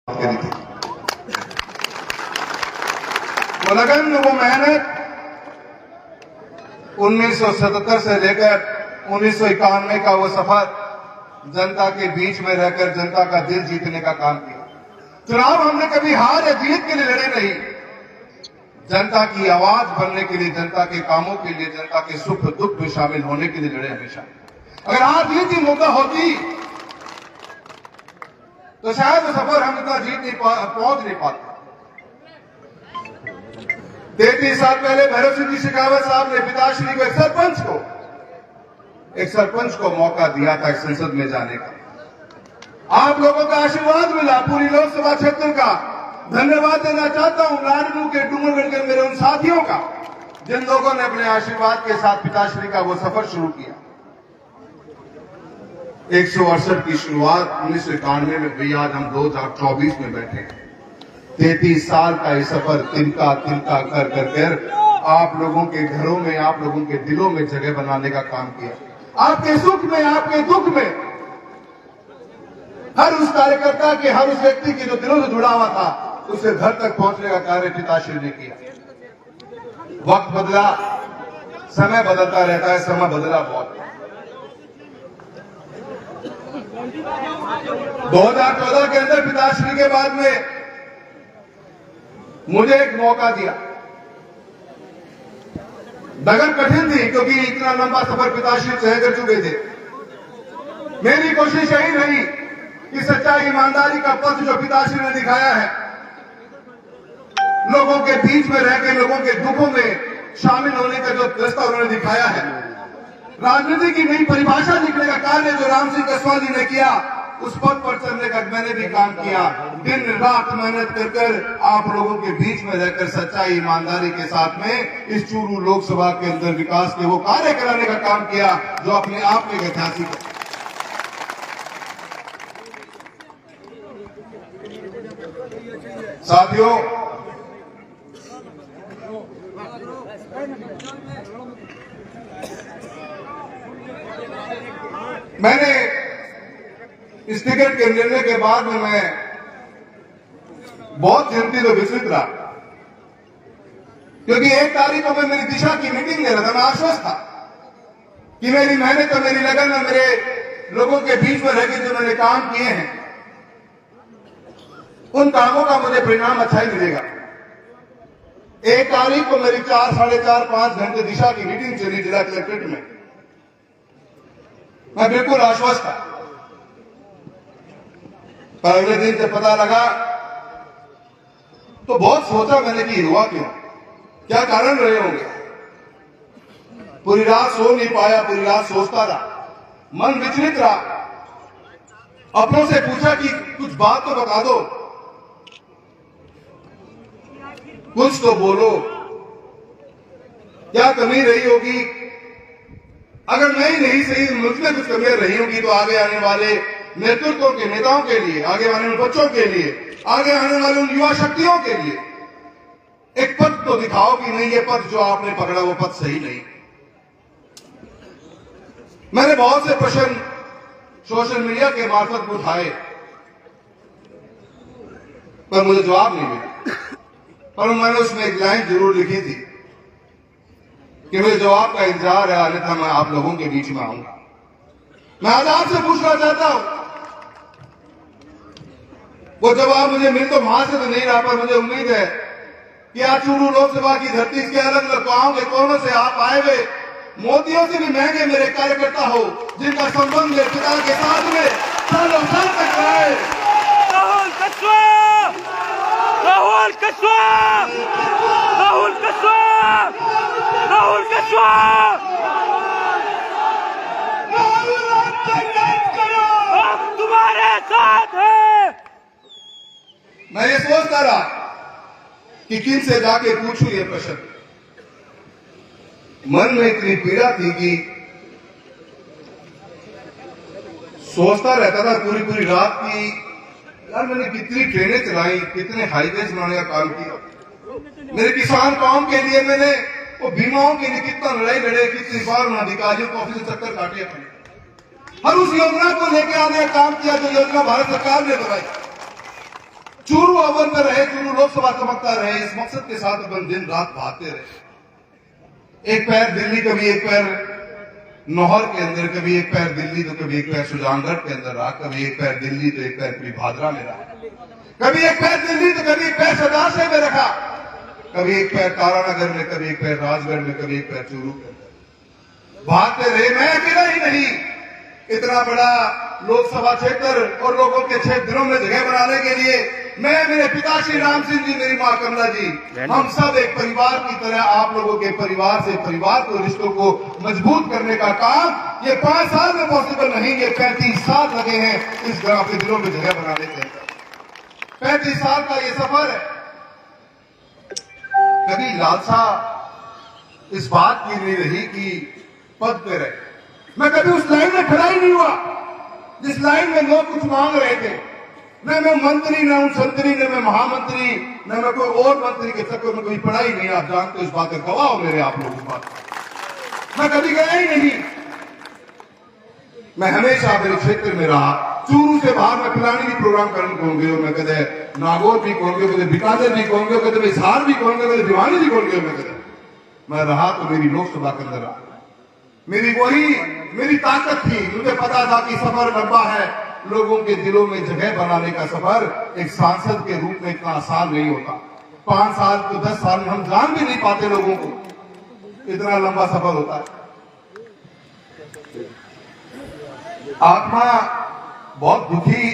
करी थी। वो लगन, वो मेहनत 1977 से लेकर 1991 का वो सफर, जनता के बीच में रहकर जनता का दिल जीतने का काम किया। चुनाव हमने कभी हार या जीत के लिए लड़े नहीं, जनता की आवाज बनने के लिए, जनता के कामों के लिए, जनता के सुख दुख में शामिल होने के लिए लड़े हमेशा। अगर हार जीत की मौका होती तो शायद वो सफर हम इतना पहुंच नहीं पाते। 33 साल पहले भैरव सिंह जी शेखावत साहब ने पिताश्री को, एक सरपंच को मौका दिया था संसद में जाने का। आप लोगों का आशीर्वाद मिला, पूरी लोकसभा क्षेत्र का धन्यवाद देना चाहता हूं लाडनू के, डूंगरगढ़ के मेरे उन साथियों का, जिन लोगों ने अपने आशीर्वाद के साथ पिताश्री का वो सफर शुरू किया। 168 की शुरुआत 1991 में हुई, आज हम 2024 में बैठे हैं। 33 साल का ये सफर तिनका तिनका कर कर कर आप लोगों के घरों में, आप लोगों के दिलों में जगह बनाने का काम किया। आपके सुख में, आपके दुख में, हर उस कार्यकर्ता के, हर उस व्यक्ति के जो दिलों से जुड़ा हुआ था, उसे घर तक पहुंचने का कार्य पिताश्री ने किया। वक्त बदला, समय बदलता रहता है, समय बदला बहुत। 2014 के अंदर पिताश्री के बाद में मुझे एक मौका दिया। डगर कठिन थी क्योंकि इतना लंबा सफर पिताश्री तय कर चुके थे। मेरी कोशिश यही रही कि सच्चाई ईमानदारी का पथ जो पिताश्री ने दिखाया है, लोगों के बीच में रहकर लोगों के दुखों में शामिल होने का जो रास्ता उन्होंने दिखाया है, राजनीति की नई परिभाषा लिखने का कार्य जो राम सिंह कसवाल जी ने किया, उस पद पर चलने का मैंने भी काम किया। दिन रात मेहनत कर कर आप लोगों के बीच में रहकर सच्चाई ईमानदारी के साथ में इस चूरू लोकसभा के अंदर विकास के वो कार्य कराने का काम किया जो अपने आप में ऐतिहासिक है। साथियों, मैंने इस टिकट के निर्णय के बाद में मैं बहुत चिंतित और विचलित रहा, क्योंकि 1 तारीख को मैं मेरी दिशा की मीटिंग ले रहा था। मैं आश्वस्त था कि मेरी मेहनत और मेरी लगन और मेरे लोगों के बीच में रहकर जो मैंने काम किए हैं, उन कामों का मुझे परिणाम अच्छा ही मिलेगा। 1 तारीख को मेरी 4, साढ़े 4, 5 घंटे दिशा की मीटिंग चली जिला कलेक्ट्रेट में। मैं बिल्कुल आश्वस्त था, पर अगले दिन जब पता लगा तो बहुत सोचा मैंने कि हुआ क्यों, क्या कारण रहे होंगे। पूरी रात सो नहीं पाया, पूरी रात सोचता रहा, मन विचलित रहा। अपनों से पूछा कि कुछ बात तो बता दो, कुछ तो बोलो, क्या कमी रही होगी। अगर मैं ही नहीं सही, मुझ में कुछ कमियां रही होगी तो आगे आने वाले नेतृत्व के नेताओं के लिए, आगे आने वाले बच्चों के लिए, आगे आने वाले उन युवा शक्तियों के लिए एक पथ तो दिखाओ कि नहीं, ये पथ जो आपने पकड़ा वो पथ सही नहीं। मैंने बहुत से प्रश्न सोशल मीडिया के मार्फत उठाए, पर मुझे जवाब नहीं मिला। पर मैंने उसमें एक लाइन जरूर लिखी थी कि मुझे जवाब का इंतजार है, अन्यथा मैं आप लोगों के बीच में आऊंगा। मैं आज आपसे पूछना चाहता हूं, वो जवाब मुझे मिल तो वहां से तो नहीं रहा, पर मुझे उम्मीद है कि आज चूरू लोकसभा की धरती के अलग अलग गांव के कोनों से आप आए हुए मोदियों से भी महंगे मेरे कार्यकर्ता हो, जिनका संबंध मेरे पिता के साथ में सालों साल तक रहा है। राहुल कस्वा, राहुल कस्वा, राहुल कस्वा, राहुल कस्वा, हम तुम्हारे साथ हैं। मैं ये सोचता रहा कि किन से जाके पूछूं ये प्रश्न। मन में इतनी पीड़ा थी कि सोचता रहता था पूरी पूरी रात की, यार मैंने कितनी ट्रेनें चलाई, कितने हाईवे बनाने का काम किया, मेरे किसान कौम के लिए मैंने वो बीमाओं के लिए कितना लड़ाई लड़े, कितनी बार उन अधिकारियों को ऑफिस चक्कर काटे अपने, हर उस योजना को लेकर आने का काम किया जो योजना भारत सरकार ने बनाई। चूरू अव्वल में रहे, चूरू लोकसभा चमकता रहे, इस मकसद के साथ अपन दिन रात भागते रहे। एक पैर दिल्ली, कभी एक पैर नौहर के अंदर, कभी एक पैर दिल्ली तो कभी एक पैर सुजानगढ़ के अंदर रहा, कभी एक पैर दिल्ली तो एक पैर कभी भादरा में रहा, कभी एक पैर दिल्ली तो कभी एक पैर सदाशय में रखा, कभी एक पैर तारानगर में, कभी एक पैर राजगढ़ में, कभी एक पैर चूरू के अंदर भागते रहे। मैं अकेला ही नहीं, इतना बड़ा लोकसभा क्षेत्र और लोगों के 6 दिनों में जगह बनाने के लिए मैं, मेरे पिता श्री राम सिंह जी, मेरी मां कमला जी, हम सब एक परिवार की तरह आप लोगों के परिवार से परिवार को, रिश्तों को मजबूत करने का काम ये 5 साल में पॉसिबल नहीं, ये 35 साल लगे हैं इस गांव के दिलों में जगह बनाने के अंदर। 35 साल का ये सफर है। कभी लालसा इस बात की नहीं रही कि पद पे रहे। मैं कभी उस लाइन में खड़ा ही नहीं हुआ जिस लाइन में लोग कुछ मांग रहे थे। न मैं मंत्री, न हूं संतरी, न मैं महामंत्री, न मैं कोई और मंत्री के चक्कर में कोई पढ़ा ही नहीं। आप जानते हो, इस बात का गवाह हो मेरे आप लोगों का। मैं कभी गया ही नहीं। मैं हमेशा मेरे क्षेत्र में रहा। चूरू से बाहर मैं पिलानी भी प्रोग्राम करने कहूंगे, मैं कदे नागौर भी कहूंगे, कदे बीकानेर भी कहूंगे, कदे हिसार भी कहूंगे, कदे भिवानी भी कहूंगे। मैं रहा तो मेरी लोकसभा के अंदर रहा। मेरी ताकत थी। मुझे पता था कि सफर लंबा है, लोगों के दिलों में जगह बनाने का सफर एक सांसद के रूप में इतना आसान नहीं होता। 5 साल तो 10 साल में हम जान भी नहीं पाते लोगों को, इतना लंबा सफर होता है। आत्मा बहुत दुखी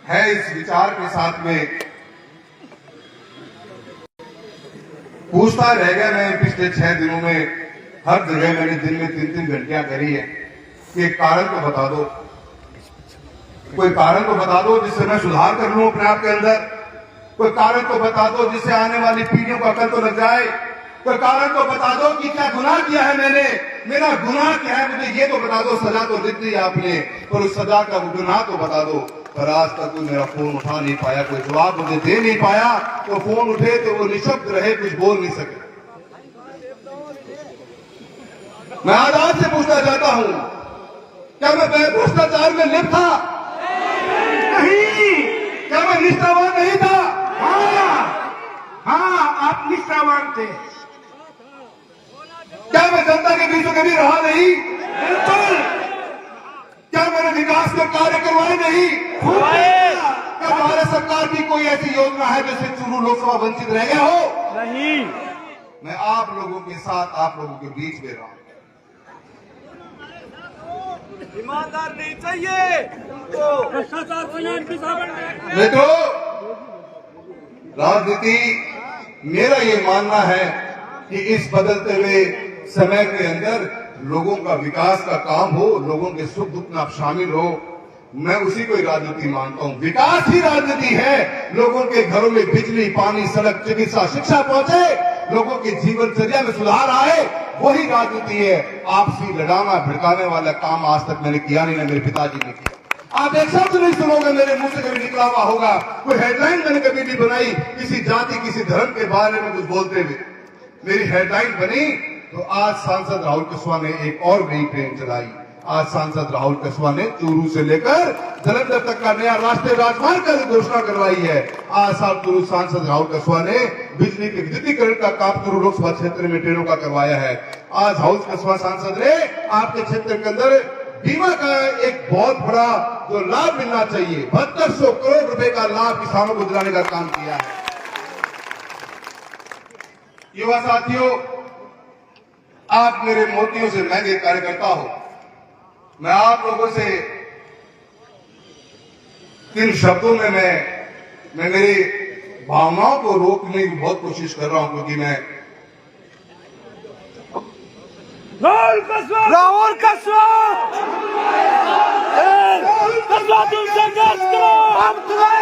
है इस विचार के साथ में। पूछता रह गया मैं पिछले 6 दिनों में, हर जगह मैंने दिन में 3-3 घंटियां करी है कि एक कारण तो बता दो, कोई कारण तो बता दो जिससे मैं सुधार कर लूं अपने आप के अंदर। कोई कारण तो बता दो जिससे आने वाली पीढ़ियों का अकल तो लग जाए। कोई कारण तो बता दो कि क्या गुनाह किया है मैंने, मेरा गुनाह क्या है, मुझे ये तो बता दो। सजा तो लिख दी आपने, पर उस सजा का गुनाह तो बता दो। पर आज तक कोई मेरा फोन उठा नहीं पाया, कोई जवाब मुझे दे नहीं पाया। तो फोन उठे तो वो निशब्द रहे, कुछ बोल नहीं सके। मैं आज से पूछना चाहता हूं, क्या मैं भ्रष्टाचार में लिप्त था? नहीं। क्या मैं निष्ठावान नहीं था? हाँ, आप निष्ठावान थे। क्या मैं जनता के बीच में कभी रहा नहीं? बिल्कुल। क्या मैंने विकास के कार्य करवाए नहीं? क्या भारत सरकार की कोई ऐसी योजना है जिससे चूरू लोकसभा वंचित रह गया हो? नहीं। मैं आप लोगों के साथ, आप लोगों के बीच में रहा। ईमानदार नहीं चाहिए उनको। भ्रष्टाचार मित्रों, राजनीति, मेरा ये मानना है कि इस बदलते हुए समय के अंदर लोगों का विकास का काम हो, लोगों के सुख दुख में आप शामिल हो। मैं उसी को ही राजनीति मानता हूं। विकास ही राजनीति है। लोगों के घरों में बिजली, पानी, सड़क, चिकित्सा, शिक्षा पहुंचे, लोगों के जीवनचर्या में सुधार आए, वही राजनीति है। आपसी लड़ाना भड़काने वाला काम आज तक मैंने किया नहीं, मेरे पिताजी ने किया। आप एक शब्द नहीं सुनोगे मेरे मुंह से कभी निकला हुआ होगा। कोई हेडलाइन मैंने कभी नहीं बनाई किसी जाति, किसी धर्म के बारे में कुछ बोलते हुए। मेरी हेडलाइन बनी तो आज सांसद राहुल कस्वां ने एक और नई ट्रेन चलाई। आज सांसद राहुल कस्वां ने चूरू से लेकर जलंधर तक का नया राष्ट्रीय राजमार्ग का घोषणा करवाई है। आज साल चूरू सांसद राहुल कस्वां ने बिजली के विद्युतीकरण का काम चूरू लोकसभा क्षेत्र में ट्रेनों का करवाया है। आज राहुल कस्वां सांसद ने आपके क्षेत्र के अंदर बीमा का एक बहुत बड़ा जो लाभ मिलना चाहिए, 7200 करोड़ रुपए का लाभ किसानों को दिलाने का काम किया है। युवा साथियों, आप मेरे मोतियों से महंगे कार्यकर्ता हो। मैं आप लोगों से 3 शब्दों में मैं मेरी भावनाओं को रोकने की बहुत कोशिश कर रहा हूं, क्योंकि मैं राहुल कस्वां तुम संघर्ष करो, हम तुम्हारे